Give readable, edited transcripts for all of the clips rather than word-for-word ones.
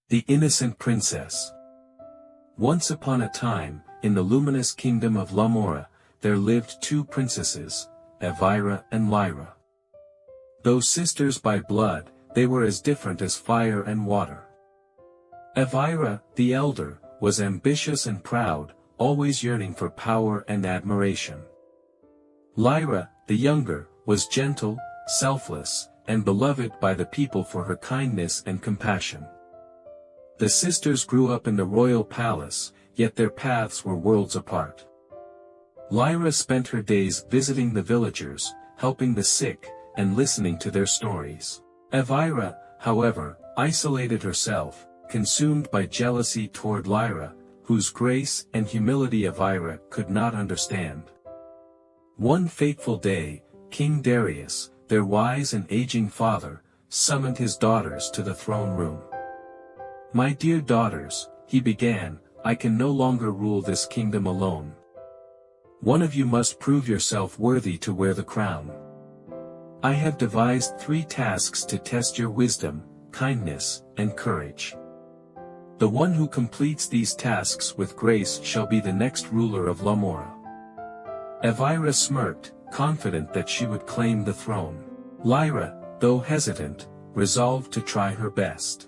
The Innocent Princess. Once upon a time, in the luminous kingdom of Lumora, there lived two princesses, Evira and Lyra. Though sisters by blood, they were as different as fire and water. Evira, the elder, was ambitious and proud, always yearning for power and admiration. Lyra, the younger, was gentle, selfless, and beloved by the people for her kindness and compassion. The sisters grew up in the royal palace, yet their paths were worlds apart. Lyra spent her days visiting the villagers, helping the sick, and listening to their stories. Evira, however, isolated herself, consumed by jealousy toward Lyra, whose grace and humility Evira could not understand. One fateful day, King Darius, their wise and aging father, summoned his daughters to the throne room. "My dear daughters," he began, "I can no longer rule this kingdom alone. One of you must prove yourself worthy to wear the crown. I have devised 3 tasks to test your wisdom, kindness, and courage. The one who completes these tasks with grace shall be the next ruler of Lumora." Evira smirked, confident that she would claim the throne. Lyra, though hesitant, resolved to try her best.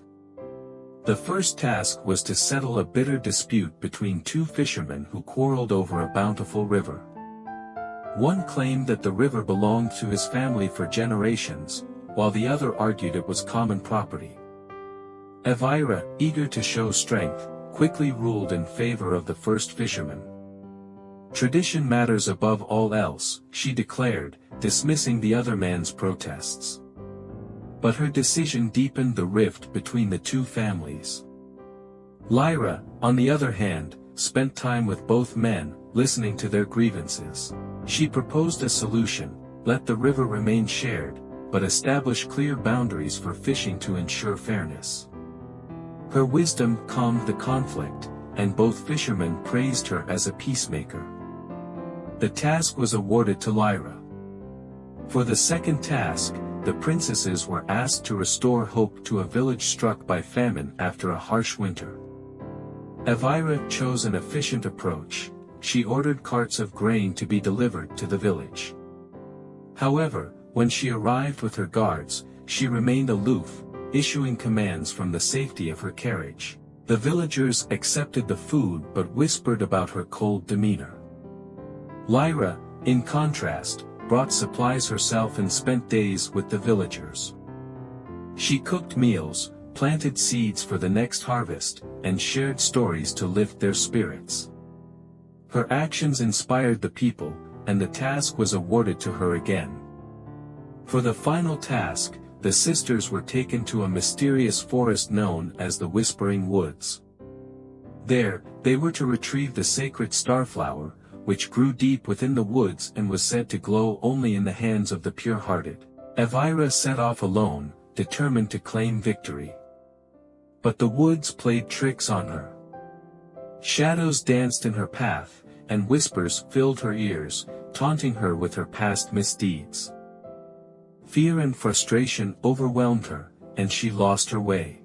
The first task was to settle a bitter dispute between 2 fishermen who quarreled over a bountiful river. One claimed that the river belonged to his family for generations, while the other argued it was common property. Evira, eager to show strength, quickly ruled in favor of the first fisherman. "Tradition matters above all else," she declared, dismissing the other man's protests. But her decision deepened the rift between the 2 families. Lyra, on the other hand, spent time with both men, listening to their grievances. She proposed a solution: let the river remain shared, but establish clear boundaries for fishing to ensure fairness. Her wisdom calmed the conflict, and both fishermen praised her as a peacemaker. The task was awarded to Lyra. For the second task, the princesses were asked to restore hope to a village struck by famine after a harsh winter. Evira chose an efficient approach. She ordered carts of grain to be delivered to the village. However, when she arrived with her guards, she remained aloof, issuing commands from the safety of her carriage. The villagers accepted the food but whispered about her cold demeanor. Lyra, in contrast, brought supplies herself and spent days with the villagers. She cooked meals, planted seeds for the next harvest, and shared stories to lift their spirits. Her actions inspired the people, and the task was awarded to her again. For the final task, the sisters were taken to a mysterious forest known as the Whispering Woods. There, they were to retrieve the sacred starflower, which grew deep within the woods and was said to glow only in the hands of the pure-hearted. Evira set off alone, determined to claim victory. But the woods played tricks on her. Shadows danced in her path, and whispers filled her ears, taunting her with her past misdeeds. Fear and frustration overwhelmed her, and she lost her way.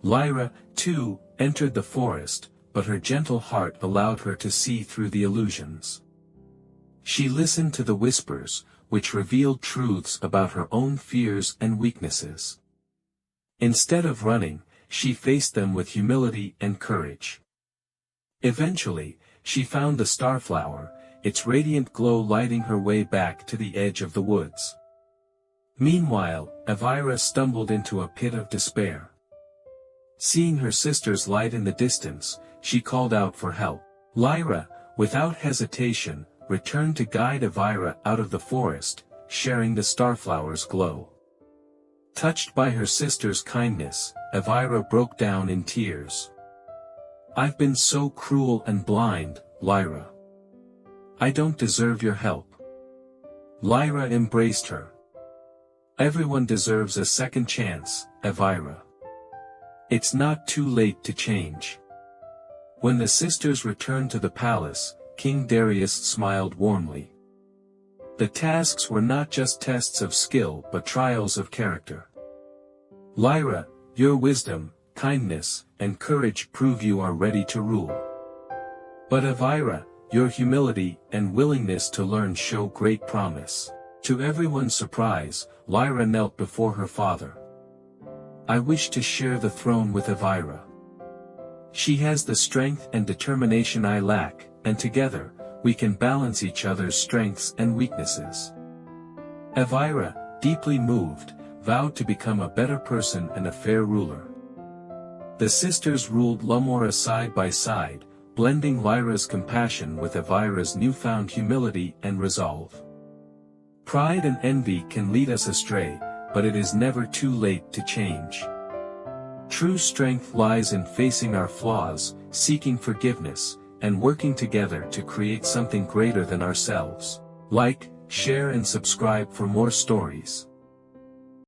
Lyra, too, entered the forest, but her gentle heart allowed her to see through the illusions. She listened to the whispers, which revealed truths about her own fears and weaknesses. Instead of running, she faced them with humility and courage. Eventually, she found the starflower, its radiant glow lighting her way back to the edge of the woods. Meanwhile, Evira stumbled into a pit of despair. Seeing her sister's light in the distance, she called out for help. Lyra, without hesitation, returned to guide Evira out of the forest, sharing the starflower's glow. Touched by her sister's kindness, Evira broke down in tears. "I've been so cruel and blind, Lyra. I don't deserve your help." Lyra embraced her. "Everyone deserves a second chance, Evira. It's not too late to change." When the sisters returned to the palace, King Darius smiled warmly. The tasks were not just tests of skill but trials of character. "Lyra, your wisdom, kindness, and courage prove you are ready to rule. But Evira, your humility and willingness to learn show great promise. To everyone's surprise, Lyra knelt before her father. I wish to share the throne with Evira. She has the strength and determination I lack, and together, we can balance each other's strengths and weaknesses. Evira, deeply moved, vowed to become a better person and a fair ruler. The sisters ruled Lumora side by side, blending Lyra's compassion with Evira's newfound humility and resolve. Pride and envy can lead us astray, but it is never too late to change. True strength lies in facing our flaws, seeking forgiveness, and working together to create something greater than ourselves. Like, share and subscribe for more stories.